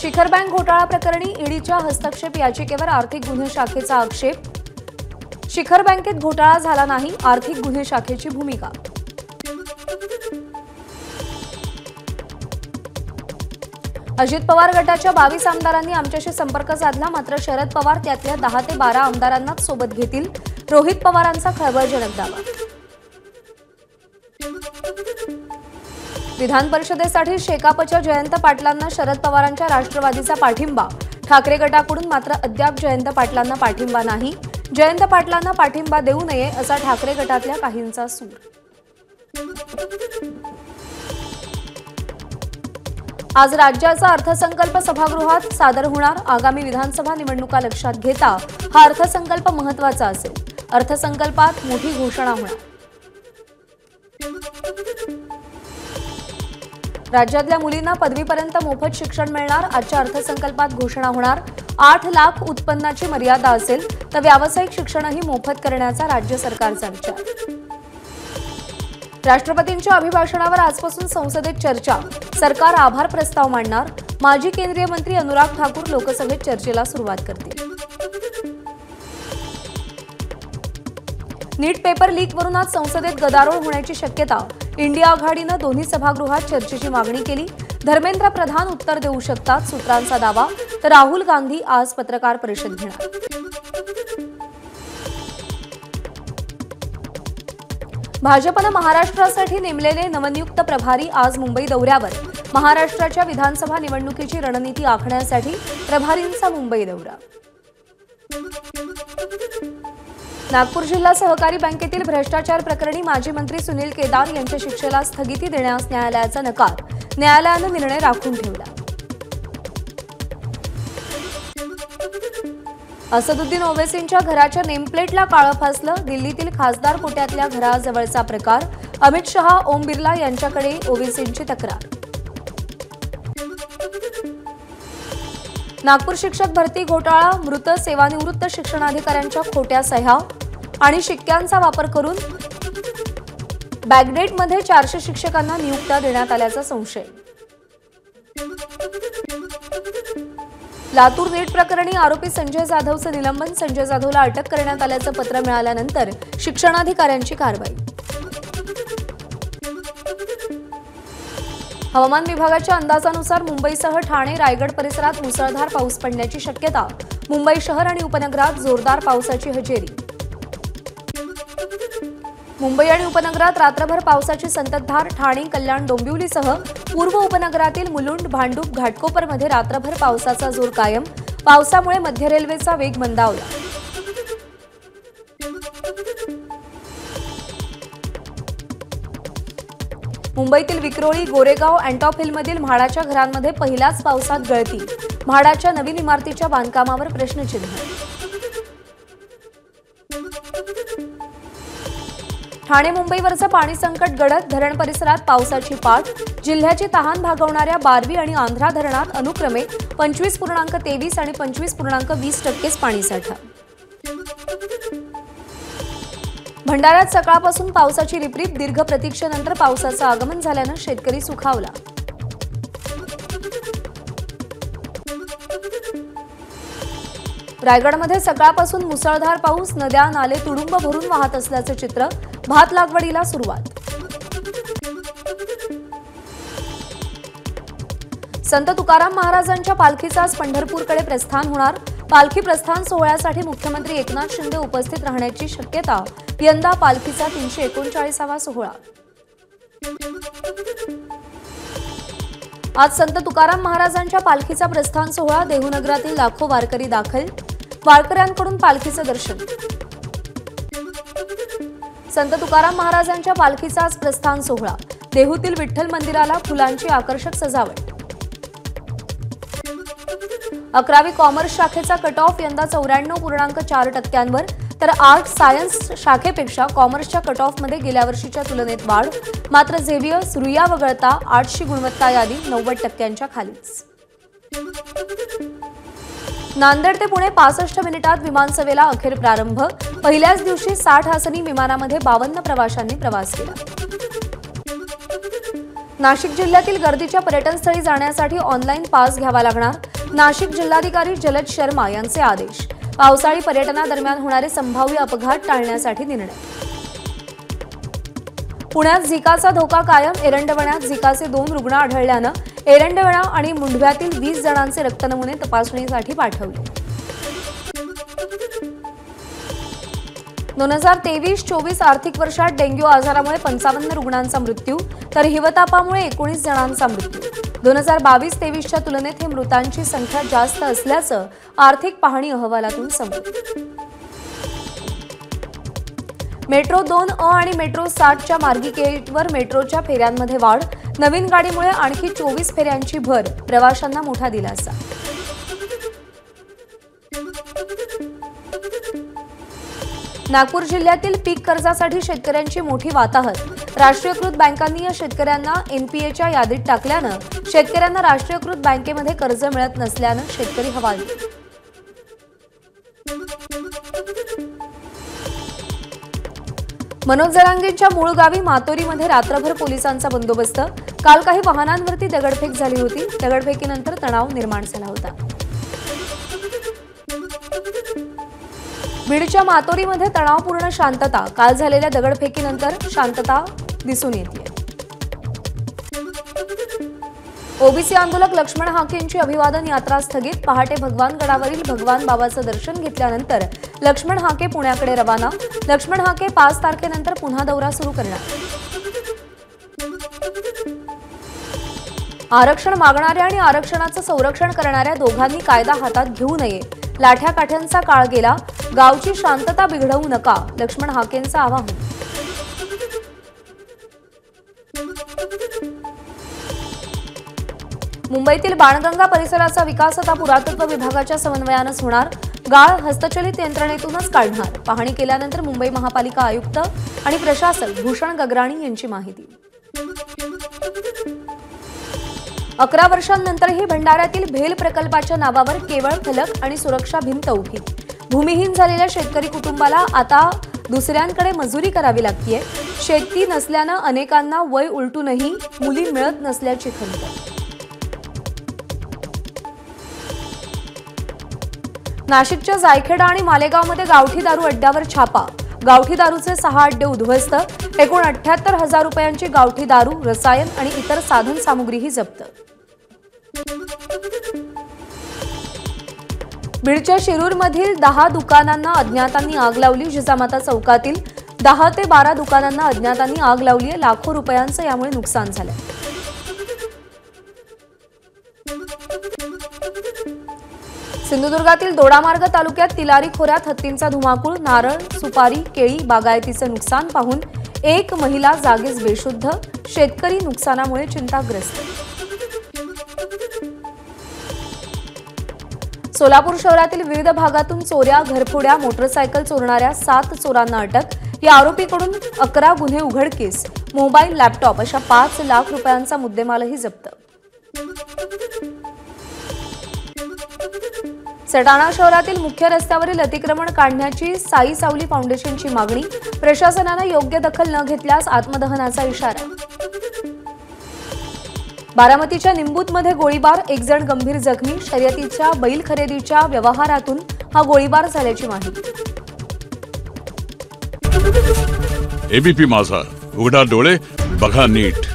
शिखर बँक घोटाळा प्रकरणी ईडीच्या हस्तक्षेप याचिकेवर आर्थिक गुन्हे शाखेचा आक्षेप। शिखर बँकेत घोटाळा झाला नाही, आर्थिक गुन्हे शाखेची भूमिका। अजित पवार गटाच्या 22 आमदारांनी आमच्याशी संपर्क साधला, मात्र शरद पवार त्यातल्या 10 ते 12 आमदारांनाच सोबत घेतील, रोहित पवारांचा खळबळजनक दावा। विधान परिषदेसाठी शेकापच्या जयंत पाटलांना शरद पवारांच्या राष्ट्रवादीचा पाठिंबा। ठाकरे गटाकडून मात्र अद्याप जयंत पाटलांना पाठिंबा नाही। जयंत पाटलांना पाठिंबा देऊ नये असा ठाकरे गटातल्या काहींचा सूर। आज राज्याचा अर्थसंकल्प सभागृहात सादर होणार। आगामी विधानसभा निवडणुका लक्षात घेता हा अर्थसंकल्प महत्त्वाचा असेल। अर्थसंकल्पात मोठी घोषणा होणार। राज्यातल्या मुलींना पदवीपर्यंत मोफत शिक्षण मिळणार। आजच्या अर्थसंकल्पात घोषणा होणार। 8 लाख उत्पन्नाची मर्यादा असेल तर व्यावसायिक शिक्षणही मोफत करण्याचा राज्य सरकारचा विचार। राष्ट्रपतींच्या अभिभाषणावर आजपासून संसदेत चर्चा। सरकार आभार प्रस्ताव मांडणार। माजी केंद्रीय मंत्री अनुराग ठाकूर लोकसभेत चर्चेला सुरुवात करतील। नीट पेपर लीकवरून आज संसदेत गदारोळ होण्याची शक्यता। इंडिया आघाडीनं दोन्ही सभागृहात चर्चेची मागणी केली। धर्मेंद्र प्रधान उत्तर देऊ शकतात, सूत्रांचा दावा। तर राहुल गांधी आज पत्रकार परिषद घेणार। भाजपनं महाराष्ट्रासाठी नेमलेले नवनियुक्त प्रभारी आज मुंबई दौऱ्यावर। महाराष्ट्राच्या विधानसभा निवडणुकीची रणनीती आखण्यासाठी प्रभारींचा मुंबई दौरा। नागपूर जिल्हा सहकारी बँकेतील भ्रष्टाचार प्रकरणी माजी मंत्री सुनील केदार यांच्या शिक्षेला स्थगिती देण्यास न्यायालयाचा नकार। न्यायालयानं निर्णय राखून ठेवला। असदुद्दीन ओवैसींच्या घराच्या नेमप्लेटला काळं फासलं। दिल्लीतील खासदार कोट्यातल्या घराजवळचा प्रकार। अमित शहा, ओम बिर्ला यांच्याकडे ओवैसींची तक्रार। नागपूर शिक्षक भरती घोटाळा। मृत सेवानिवृत्त शिक्षणाधिकाऱ्यांच्या खोट्या सह्या आणि शिक्क्यांचा वापर करून बॅगडेटमध्ये 400 शिक्षकांना नियुक्त्या देण्यात आल्याचा संशय। लातूर नीट प्रकरणी आरोपी संजय जाधवचं निलंबन। संजय जाधवला अटक करण्यात आल्याचं पत्र मिळाल्यानंतर शिक्षणाधिकाऱ्यांची कारवाई। हवामान विभागाच्या अंदाजानुसार मुंबईसह ठाणे, रायगड परिसरात मुसळधार पाऊस पडण्याची शक्यता। मुंबई शहर आणि उपनगरात जोरदार पावसाची हजेरी। मुंबई आणि उपनगरात रात्रभर पावसाची संततधार। ठाणे, कल्याण, डोंबिवलीसह पूर्व उपनगरातील मुलुंड, भांडूप, घाटकोपरमध्ये रात्रभर पावसाचा जोर कायम। पावसामुळे मध्य रेल्वेचा वेग मंदावला। मुंबईतील विक्रोळी, गोरेगाव, अँटॉप हिलमधील म्हाडाच्या घरांमध्ये पहिल्याच पावसात गळती। म्हाडाच्या नवीन इमारतीच्या बांधकामावर प्रश्नचिन्ह। ठाणे मुंबईवरचं पाणी संकट गडद। धरण परिसरात पावसाची पाठ। जिल्ह्याची तहान भागवणाऱ्या बारवी आणि आंध्रा धरणात अनुक्रमे 25.23 आणि 25.20% पाणीसाठा। भंडाऱ्यात सकाळपासून पावसाची रिपरिप। दीर्घ प्रतीक्षेनंतर पावसाचं आगमन झाल्यानं शेतकरी सुखावला। रायगडमध्ये सकाळपासून मुसळधार पाऊस। नद्या, नाले तुडुंब भरून वाहत असल्याचं चित्र। भात लागवडीला सुरुवात। संत तुकाराम महाराजांच्या पालखीचं आज पंढरपूरकडे प्रस्थान होणार। पालखी प्रस्थान सोहळ्यासाठी मुख्यमंत्री एकनाथ शिंदे उपस्थित राहण्याची शक्यता। यंदा पालखीचा 339वा सोहळा। आज संत तुकाराम महाराजांच्या पालखीचा प्रस्थान सोहळा। देहूनगरातील लाखो वारकरी दाखल। वारकऱ्यांकडून पालखीचं दर्शन। संत तुकाराम महाराजांच्या पालखीचा आज प्रस्थान सोहळा। देहूतील विठ्ठल मंदिराला फुलांची आकर्षक सजावट। 11वी कॉमर्स शाखेचा कट ऑफ यंदा 94.4%वर, तर आर्ट्स सायन्स शाखेपेक्षा कॉमर्सच्या कट ऑफमध्ये गेल्या वर्षीच्या तुलनेत वाढ। मात्र झेवियर्स, रुईया वगळता आर्ट्सची गुणवत्ता यादी 90%च्या खालीच। नांदेड ते पुणे 65 मिनिटात विमानसेवेला अखेर प्रारंभ। पहिल्याच दिवशी 60 आसनी विमानामध्ये 52 प्रवाशांनी प्रवास केला। नाशिक जिल्ह्यातील गर्दीच्या पर्यटनस्थळी जाण्यासाठी ऑनलाईन पास घ्यावा लागणार। नाशिक जिल्हाधिकारी जलद शर्मा यांचे आदेश। पावसाळी पर्यटनादरम्यान होणारे संभाव्य अपघात टाळण्यासाठी निर्णय। पुण्यात झिकाचा धोका कायम। एरंडवण्यात झिकाचे 2 रुग्ण आढळल्यानं एरंडवणा आणि मुंढव्यातील 20 जणांचे रक्त नमुने तपासणीसाठी पाठवले। 2023-24 आर्थिक वर्षात डेंग्यू आजारामुळे 55 रुग्णांचा मृत्यू तर हिवतापामुळे 19 जणांचा मृत्यू। 2022-23च्या तुलनेत हे मृतांची संख्या जास्त असल्याचं आर्थिक पाहणी अहवालातून समजतं। मेट्रो 2A आणि मेट्रो 7च्या मार्गिकेवर मेट्रोच्या फेऱ्यांमध्ये वाढ। नवीन गाडीमुळे आणखी 24 फेऱ्यांची भर। प्रवाशांना मोठा दिलासा। नागपूर जिल्ह्यातील पीक कर्जासाठी शेतकऱ्यांची मोठी वाताहत। राष्ट्रीयकृत बँकांनी या शेतकऱ्यांना एनपीएच्या यादीत टाकल्यानं शेतकऱ्यांना राष्ट्रीयकृत बँकेमध्ये कर्ज मिळत नसल्यानं शेतकरी हवालदिल। मनोज जरांगेंच्या मूळ गावी मातोरीमध्ये रात्रभर पोलिसांचा बंदोबस्त। काल काही वाहनांवरती दगडफेक झाली होती। दगडफेकीनंतर तणाव निर्माण झाला होता। बीडच्या मातोरीमध्ये तणावपूर्ण शांतता। काल झालेल्या दगडफेकीनंतर शांतता दिसून येते। ओबीसी आंदोलक लक्ष्मण हाकेंची अभिवादन यात्रा स्थगित। पहाटे भगवानगडावरील भगवान बाबाचं दर्शन घेतल्यानंतर लक्ष्मण हाके पुण्याकडे रवाना। लक्ष्मण हाके 5 तारखेनंतर पुन्हा दौरा सुरू करणार। आरक्षण मागणाऱ्या आणि आरक्षणाचं संरक्षण करणाऱ्या दोघांनी कायदा हातात घेऊ नये। लाठ्याकाठ्यांचा काळ गेला। गावची शांतता बिघडवू नका। लक्ष्मण हाकेंचं आवाहन। मुंबईतील बाणगंगा परिसराचा विकास आता पुरातत्व विभागाच्या समन्वयानंच होणार। गाळ हस्तचलित यंत्रणेतूनच काढणार। पाहणी केल्यानंतर मुंबई महापालिका आयुक्त आणि प्रशासक भूषण गगराणी यांची माहिती। 11 वर्षांनंतरही भंडाऱ्यातील भेल प्रकल्पाच्या नावावर केवळ फलक आणि सुरक्षा भिंत उभी। भूमिहीन झालेल्या शेतकरी कुटुंबाला आता दुसऱ्यांकडे मजुरी करावी लागतेय। शेती नसल्यानं अनेकांना वय उलटूनही मुली मिळत नसल्याची खंत। नाशिकच्या जायखेडा आणि मालेगावमध्ये गावठी दारू अड्ड्यावर छापा। गावठी दारूचे 6 अड्डे उद्ध्वस्त। एकूण 78,000 रुपयांची गावठी दारू, रसायन आणि इतर साधन सामुग्रीही जप्त। बीडच्या शिरूरमधील 10 दुकानांना अज्ञातांनी आग लावली। जिजामाता चौकातील 10 ते 12 दुकानांना अज्ञातांनी आग लावली आहे। लाखो रुपयांचं यामुळे नुकसान झालंय। सिंधुदुर्गातील दोडामार्ग तालुक्यात तिलारी खोऱ्यात हत्तींचा धुमाकूळ। नारळ, सुपारी, केळी बागायतीचं नुकसान पाहून एक महिला जागीच बेशुद्ध। शेतकरी नुकसानामुळे चिंताग्रस्त। सोलापूर शहरातील विविध भागातून चोऱ्या, घरफोड्या, मोटरसायकल चोरणाऱ्या 7 चोरांना अटक। या आरोपीकडून 11 गुन्हे उघडकीस। मोबाईल, लॅपटॉप अशा 5 लाख रुपयांचा मुद्देमालही जप्त। सटाणा शहरातील मुख्य रस्त्यावरील अतिक्रमण काढण्याची साई सावली फाउंडेशनची मागणी। प्रशासनानं योग्य दखल न घेतल्यास आत्मदहनाचा इशारा। बारामतीच्या निंबूतमध्ये गोळीबार, 1 जण गंभीर जखमी। शर्यतीच्या बैल खरेदीच्या व्यवहारातून हा गोळीबार झाल्याची माहिती। एबीपी माझा, उघडा डोळे बघा नीट।